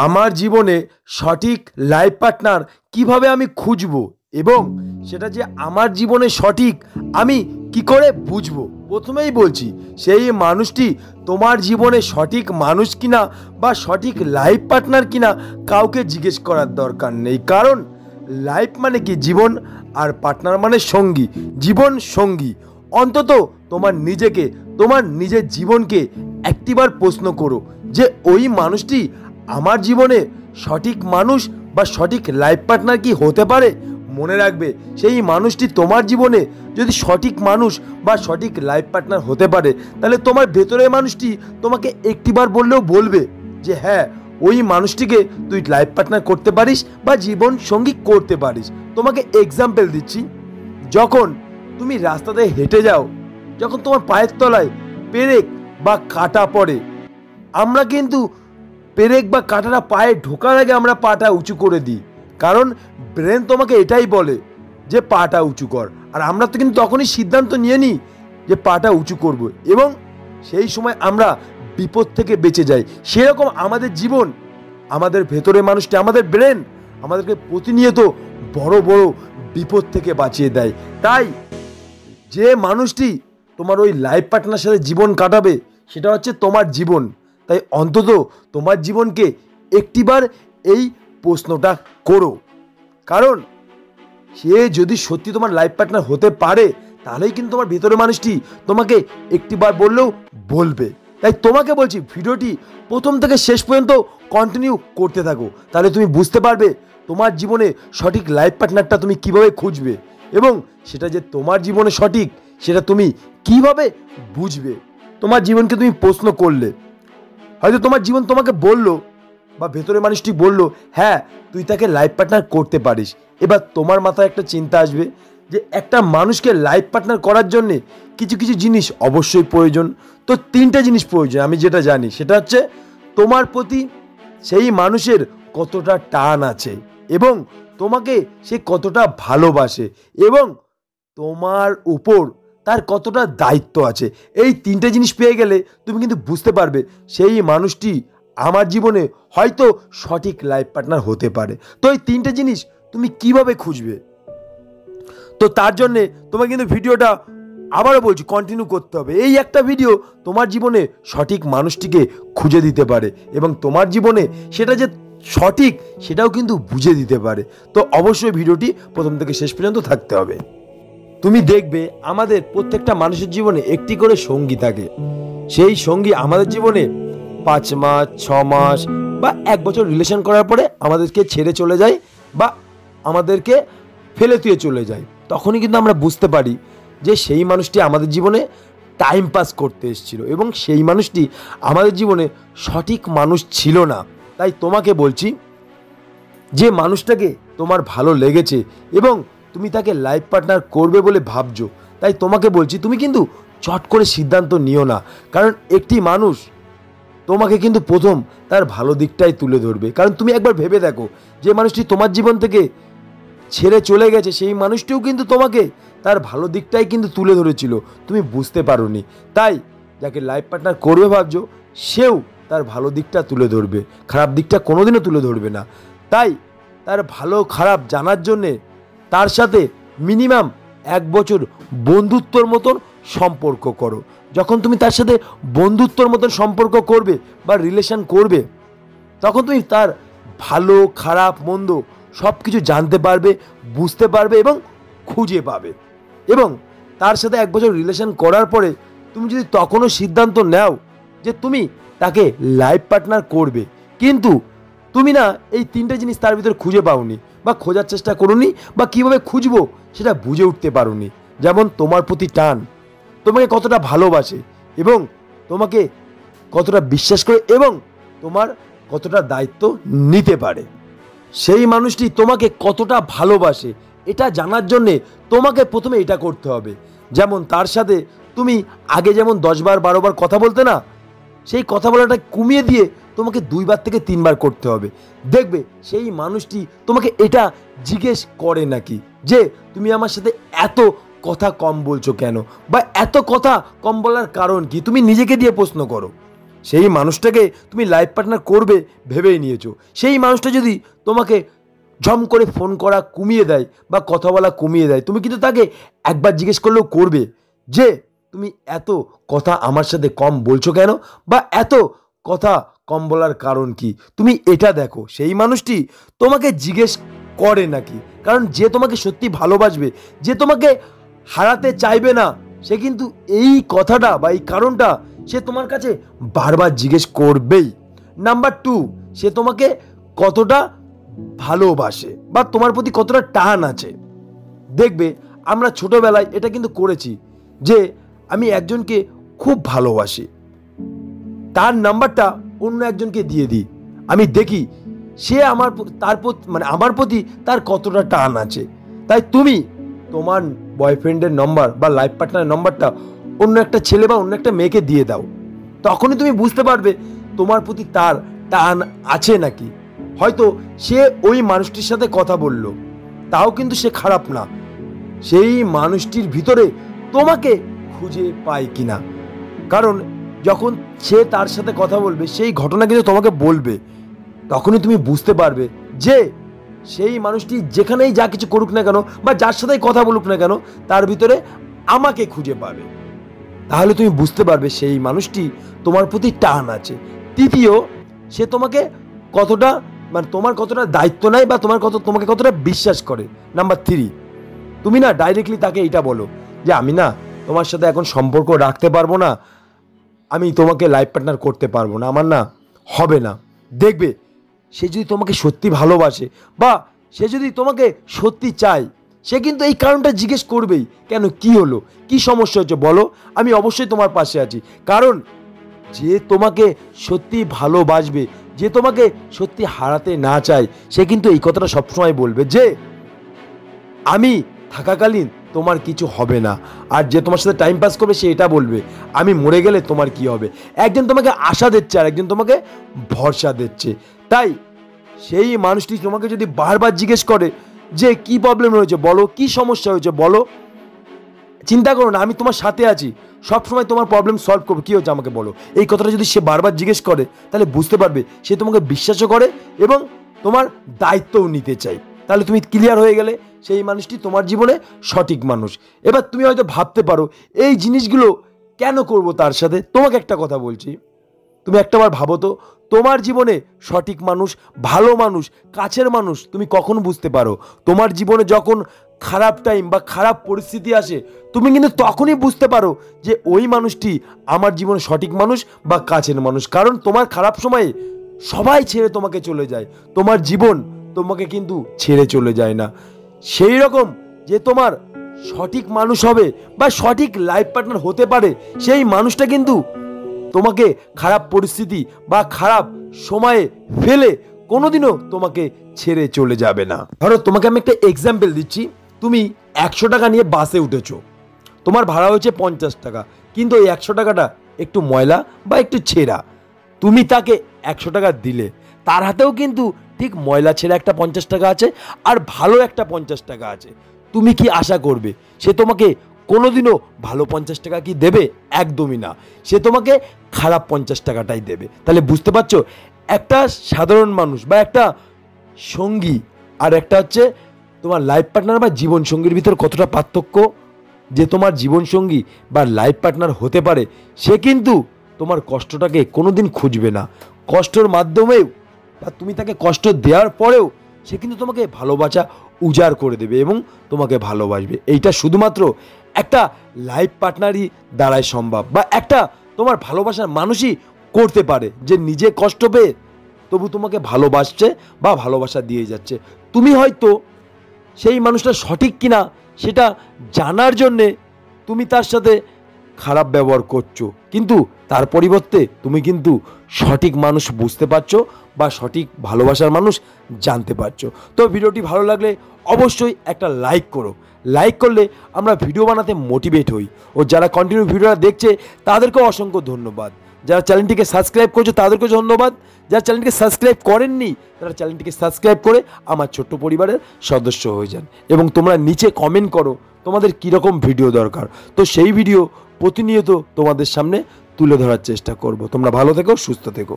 আমার জীবনে সঠিক লাইফ পার্টনার কিভাবে আমি খুঁজব এবং সেটা যে আমার জীবনে সঠিক আমি কি করে বুঝবো। প্রথমেই বলছি, সেই মানুষটি তোমার জীবনে সঠিক মানুষ কিনা বা সঠিক লাইফ পার্টনার কিনা কাউকে জিজ্ঞেস করার দরকার নেই। কারণ লাইফ মানে কি জীবন, আর পার্টনার মানে সঙ্গী। জীবন সঙ্গী। অন্তত তোমার নিজেকে, তোমার নিজের জীবনকে একটিবার প্রশ্ন করো যে ওই মানুষটি আমার জীবনে সঠিক মানুষ বা সঠিক লাইফ পার্টনার কি হতে পারে। মনে রাখবে, সেই মানুষটি তোমার জীবনে যদি সঠিক মানুষ বা সঠিক লাইফ পার্টনার হতে পারে, তাহলে তোমার ভেতরের মানুষটি তোমাকে একটিবার বললেও বলবে যে হ্যাঁ, ওই মানুষটিকে তুই লাইফ পার্টনার করতে পারিস বা জীবন সঙ্গী করতে পারিস। তোমাকে এক্সাম্পল দিচ্ছি, যখন তুমি রাস্তাতে হেঁটে যাও, যখন তোমার পায়ের তলায় পেরেক বা কাঁটা পড়ে, আমরা কিন্তু পেরেক বা কাঁটাটা পায়ে ঢোকার আগে আমরা পাটা উঁচু করে দিই, কারণ ব্রেন তোমাকে এটাই বলে যে পাটা উঁচু কর। আর আমরা তো কিন্তু তখনই সিদ্ধান্ত নিয়ে নিই যে পাটা উঁচু করব, এবং সেই সময় আমরা বিপদ থেকে বেঁচে যাই। সেরকম আমাদের জীবন, আমাদের ভেতরে মানুষটি, আমাদের ব্রেন আমাদেরকে প্রতিনিয়ত বড় বড় বিপদ থেকে বাঁচিয়ে দেয়। তাই যে মানুষটি তোমার ওই লাইফ পার্টনার সাথে জীবন কাটাবে, সেটা হচ্ছে তোমার জীবন। তাই অন্তত তোমার জীবনকে একটিবার এই প্রশ্নটা করো, কারণ সে যদি সত্যি তোমার লাইফ পার্টনার হতে পারে, তাহলেই কিন্তু তোমার ভেতরের মানুষটি তোমাকে একটিবার বললেও বলবে। তাই তোমাকে বলছি, ভিডিওটি প্রথম থেকে শেষ পর্যন্ত কন্টিনিউ করতে থাকো, তাহলে তুমি বুঝতে পারবে তোমার জীবনে সঠিক লাইফ পার্টনারটা তুমি কিভাবে খুঁজবে, এবং সেটা যে তোমার জীবনে সঠিক সেটা তুমি কিভাবে বুঝবে। তোমার জীবনকে তুমি প্রশ্ন করলে, হয়তো তোমার জীবন তোমাকে বললো বা ভেতরের মানুষটি বললো হ্যাঁ তুই তাকে লাইফ পার্টনার করতে পারিস। এবার তোমার মাথায় একটা চিন্তা আসবে যে একটা মানুষকে লাইফ পার্টনার করার জন্যে কিছু কিছু জিনিস অবশ্যই প্রয়োজন। তো তিনটা জিনিস প্রয়োজন আমি যেটা জানি, সেটা হচ্ছে তোমার প্রতি সেই মানুষের কতটা টান আছে, এবং তোমাকে সে কতটা ভালোবাসে, এবং তোমার উপর তার কতটা দায়িত্ব আছে। এই তিনটে জিনিস পেয়ে গেলে তুমি কিন্তু বুঝতে পারবে সেই মানুষটি আমার জীবনে হয়তো সঠিক লাইফ পার্টনার হতে পারে। তো এই তিনটে জিনিস তুমি কিভাবে খুঁজবে, তো তার জন্যে তোমাকে কিন্তু ভিডিওটা আবারও বলছি কন্টিনিউ করতে হবে। এই একটা ভিডিও তোমার জীবনে সঠিক মানুষটিকে খুঁজে দিতে পারে, এবং তোমার জীবনে সেটা যে সঠিক সেটাও কিন্তু বুঝে দিতে পারে। তো অবশ্যই ভিডিওটি প্রথম থেকে শেষ পর্যন্ত থাকতে হবে। তুমি দেখবে আমাদের প্রত্যেকটা মানুষের জীবনে একটি করে সঙ্গী থাকে। সেই সঙ্গী আমাদের জীবনে 5 মাস, 6 মাস বা 1 বছর রিলেশন করার পরে আমাদেরকে ছেড়ে চলে যায় বা আমাদেরকে ফেলে দিয়ে চলে যায়। তখনই কিন্তু আমরা বুঝতে পারি যে সেই মানুষটি আমাদের জীবনে টাইম পাস করতে এসেছিল, এবং সেই মানুষটি আমাদের জীবনে সঠিক মানুষ ছিল না। তাই তোমাকে বলছি, যে মানুষটাকে তোমার ভালো লেগেছে এবং তুমি তাকে লাইফ পার্টনার করবে বলে ভাবছো, তাই তোমাকে বলছি তুমি কিন্তু চট করে সিদ্ধান্ত নিও না। কারণ একটি মানুষ তোমাকে কিন্তু প্রথম তার ভালো দিকটাই তুলে ধরবে। কারণ তুমি একবার ভেবে দেখো, যে মানুষটি তোমার জীবন থেকে ছেড়ে চলে গেছে, সেই মানুষটিও কিন্তু তোমাকে তার ভালো দিকটাই কিন্তু তুলে ধরেছিল, তুমি বুঝতে পারোনি। তাই যাকে লাইফ পার্টনার করবে ভাবছো, সেও তার ভালো দিকটা তুলে ধরবে, খারাপ দিকটা কোনোদিনও তুলে ধরবে না। তাই তার ভালো খারাপ জানার জন্যে তার সাথে মিনিমাম 1 বছর বন্ধুত্বর মতন সম্পর্ক করো। যখন তুমি তার সাথে বন্ধুত্বর মতন সম্পর্ক করবে বা রিলেশন করবে, তখন তুমি তার ভালো খারাপ মন্দ সব কিছু জানতে পারবে, বুঝতে পারবে এবং খুঁজে পাবে। এবং তার সাথে 1 বছর রিলেশন করার পরে তুমি যদি তখনও সিদ্ধান্ত নাও যে তুমি তাকে লাইফ পার্টনার করবে, কিন্তু তুমি না এই তিনটে জিনিস তার ভিতরে খুঁজে পাওনি বা খোঁজার চেষ্টা করোনি, বা কীভাবে খুঁজবো সেটা বুঝে উঠতে পারোনি। যেমন তোমার প্রতি টান, তোমাকে কতটা ভালোবাসে এবং তোমাকে কতটা বিশ্বাস করে এবং তোমার কতটা দায়িত্ব নিতে পারে, সেই মানুষটি তোমাকে কতটা ভালোবাসে এটা জানার জন্যে তোমাকে প্রথমে এটা করতে হবে। যেমন তার সাথে তুমি আগে যেমন 10 বার 12 বার কথা বলতে না, সেই কথা বলাটা কমিয়ে দিয়ে তোমাকে 2 বার থেকে 3 বার করতে হবে। দেখবে সেই মানুষটি তোমাকে এটা জিজ্ঞেস করে নাকি যে তুমি আমার সাথে এত কথা কম বলছো কেন, বা এত কথা কম বলার কারণ কি। তুমি নিজেকে দিয়ে প্রশ্ন করো, সেই মানুষটাকে তুমি লাইফ পার্টনার করবে ভেবেই নিয়েছো। সেই মানুষটা যদি তোমাকে ঝম করে ফোন করা কমিয়ে দেয় বা কথা বলা কমিয়ে দেয়, তুমি কিন্তু তাকে একবার জিজ্ঞেস করলেও করবে যে তুমি এত কথা আমার সাথে কম বলছো কেন, বা এত কথা কম বলার কারণ কি। তুমি এটা দেখো সেই মানুষটি তোমাকে জিজ্ঞেস করে নাকি। কারণ যে তোমাকে সত্যি ভালোবাসবে, যে তোমাকে হারাতে চাইবে না, সে কিন্তু এই কথাটা বা এই কারণটা সে তোমার কাছে বারবার জিজ্ঞেস করবেই। নাম্বার 2, সে তোমাকে কতটা ভালোবাসে বা তোমার প্রতি কতটা টান আছে। দেখবে আমরা ছোটবেলায় এটা কিন্তু করেছি যে আমি একজনকে খুব ভালোবাসি, তার নাম্বারটা অন্য একজনকে দিয়ে দিই, আমি দেখি সে আমার প্রতি তার কতটা টান আছে। তাই তুমি তোমার বয়ফ্রেন্ডের নম্বর বা লাইফ পার্টনারের নম্বরটা অন্য একটা ছেলে বা অন্য একটা মেয়েকে দিয়ে দাও, তখনই তুমি বুঝতে পারবে তোমার প্রতি তার টান আছে নাকি। হয়তো সে ওই মানুষটির সাথে কথা বলল, তাও কিন্তু সে খারাপ না, সেই মানুষটির ভিতরে তোমাকে খুঁজে পায় কিনা। কারণ যখন সে তার সাথে কথা বলবে, সেই ঘটনা কিন্তু তোমাকে বলবে, তখনই তুমি বুঝতে পারবে যে সেই মানুষটি যেখানেই যা কিছু করুক না কেন বা যার সাথেই কথা বলুক না কেন, তার ভিতরে আমাকে খুঁজে পাবে। তাহলে তুমি বুঝতে পারবে সেই মানুষটি তোমার প্রতি টান আছে। তৃতীয়, সে তোমাকে কতটা তোমার কতটা দায়িত্ব নেয় বা তোমাকে কতটা বিশ্বাস করে। নাম্বার 3, তুমি না ডাইরেক্টলি তাকে এইটা বলো যে আমি না তোমার সাথে এখন সম্পর্ক রাখতে পারবো না, আমি তোমাকে লাইফ পার্টনার করতে পারবো না, আমার না হবে না। দেখবে সে যদি তোমাকে সত্যি ভালোবাসে বা সে যদি তোমাকে সত্যি চায়, সে কিন্তু এই কারণটা জিজ্ঞেস করবেই, কেন, কি হলো, কি সমস্যা হচ্ছে বলো, আমি অবশ্যই তোমার পাশে আছি। কারণ যে তোমাকে সত্যি ভালোবাসবে, যে তোমাকে সত্যি হারাতে না চায়, সে কিন্তু এই কথাটা সবসময় বলবে যে আমি থাকাকালীন তোমার কিছু হবে না। আর যে তোমার সাথে টাইম পাস করবে, সে এটা বলবে আমি মরে গেলে তোমার কি হবে। একজন তোমাকে আশা দিচ্ছে আর একজন তোমাকে ভরসা দিচ্ছে। তাই সেই মানুষটি তোমাকে যদি বারবার জিজ্ঞেস করে যে কি প্রবলেম হয়েছে বলো, কি সমস্যা হয়েছে বলো, চিন্তা করো না, আমি তোমার সাথে আছি, সবসময় তোমার প্রবলেম সলভ করবো, কী হচ্ছে আমাকে বলো, এই কথাটা যদি সে বারবার জিজ্ঞেস করে, তাহলে বুঝতে পারবে সে তোমাকে বিশ্বাসও করে এবং তোমার দায়িত্বও নিতে চায়। তাহলে তুমি ক্লিয়ার হয়ে গেলে সেই মানুষটি তোমার জীবনে সঠিক মানুষ। এবার তুমি হয়তো ভাবতে পারো এই জিনিসগুলো কেন করব তার সাথে। তোমাকে একটা কথা বলছি, তুমি একটাবার ভাবো তো, তোমার জীবনে সঠিক মানুষ, ভালো মানুষ, কাছের মানুষ তুমি কখন বুঝতে পারো? তোমার জীবনে যখন খারাপ টাইম বা খারাপ পরিস্থিতি আসে, তুমি কিন্তু তখনই বুঝতে পারো যে ওই মানুষটি আমার জীবনে সঠিক মানুষ বা কাছের মানুষ। কারণ তোমার খারাপ সময়ে সবাই ছেড়ে তোমাকে চলে যায়, তোমার জীবন তোমাকে কিন্তু ছেড়ে চলে যায় না। সেই রকম যে তোমার সঠিক মানুষ হবে বা সঠিক লাইফ পার্টনার হতে পারে, সেই মানুষটা কিন্তু তোমাকে খারাপ পরিস্থিতি বা খারাপ সময়ে ফেলে কোনোদিনও তোমাকে ছেড়ে চলে যাবে না। ধরো তোমাকে আমি একটা এক্সাম্পল দিচ্ছি, তুমি 100 টাকা নিয়ে বাসে উঠেছো, তোমার ভাড়া হয়েছে 50 টাকা, কিন্তু এই 100 টাকাটা একটু ময়লা বা একটু ছেঁড়া, তুমি তাকে 100 টাকা দিলে, তার হাতেও কিন্তু ঠিক ময়লা ছেঁড়া একটা 50 টাকা আছে আর ভালো একটা 50 টাকা আছে। তুমি কি আশা করবে সে তোমাকে কোনোদিনও ভালো 50 টাকা কি দেবে? একদমই না, সে তোমাকে খারাপ 50 টাকাটাই দেবে। তাহলে বুঝতে পারছো একটা সাধারণ মানুষ বা একটা সঙ্গী আর একটা হচ্ছে তোমার লাইফ পার্টনার বা জীবন সঙ্গীর ভিতর কতটা পার্থক্য। যে তোমার জীবন সঙ্গী বা লাইফ পার্টনার হতে পারে, সে কিন্তু তোমার কষ্টটাকে কোনোদিন খুঁজবে না, কষ্টের মাধ্যমেও বা তুমি তাকে কষ্ট দেওয়ার পরেও সে কিন্তু তোমাকে ভালোবাসা উজাড় করে দেবে এবং তোমাকে ভালোবাসবে। এইটা শুধুমাত্র একটা লাইফ পার্টনারই দ্বারাই সম্ভব, বা একটা তোমার ভালোবাসার মানুষই করতে পারে, যে নিজে কষ্ট পেয়ে তবু তোমাকে ভালোবাসছে বা ভালোবাসা দিয়ে যাচ্ছে। তুমি হয়তো সেই মানুষটা সঠিক কিনা সেটা জানার জন্যে তুমি তার সাথে খারাপ ব্যবহার করছো, কিন্তু তার পরিবর্তে তুমি কিন্তু সঠিক মানুষ বুঝতে পারছো বা সঠিক ভালোবাসার মানুষ জানতে পারছো। তো ভিডিওটি ভালো লাগলে অবশ্যই একটা লাইক করো, লাইক করলে আমরা ভিডিও বানাতে মোটিভেট হই। ও যারা কন্টিনিউ ভিডিওটা দেখছে তাদেরকেও অসংখ্য ধন্যবাদ, যারা চ্যানেলটিকে সাবস্ক্রাইব করছে তাদেরকেও ধন্যবাদ, যারা চ্যানেলটিকে সাবস্ক্রাইব করেননি তারা চ্যানেলটিকে সাবস্ক্রাইব করে আমার ছোট্ট পরিবারের সদস্য হয়ে যান। এবং তোমরা নিচে কমেন্ট করো তোমাদের কীরকম ভিডিও দরকার, তো সেই ভিডিও প্রতিনিয়ত তোমাদের সামনে তুলে ধরার চেষ্টা করব। তোমরা ভালো থেকো, সুস্থ থেকো।